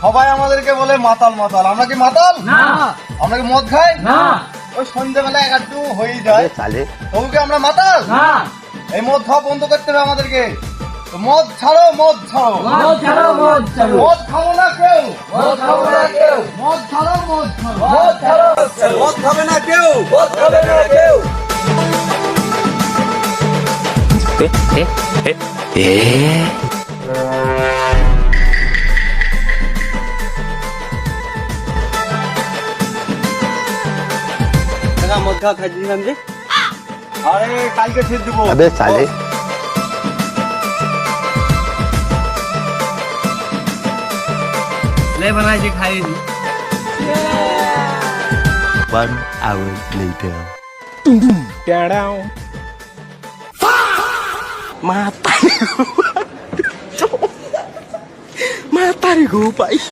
সবাই আমাদেরকে বলে মাতাল মাতাল, আমরা কি মাতাল না, আমরা কি মদ খাই না, ওই সন্ধ্যেবেলা একটু হয়ে যায় साले তবু কি আমরা মাতাল না, এই মদ খাওয়া বন্ধ করতে হবে আমাদেরকে তো মদ ছাড়ো মদ ছাড়ো মদ ছাড়ো, মদ ছাড়ো, মদ খাবো না কেউ মদ খাবো না কেউ, মদ ছাড়ো মদ ছাড়ো মদ ছাড়ো, মদ খাবে না কেউ মদ খাবে না কেউ। মদ খাওয়া খাই দিলাম যে আরে কালকে ছেড়ে দিব अबे साले ले बनाई जी खाई दी। 1 hour later mata mata nih gue pak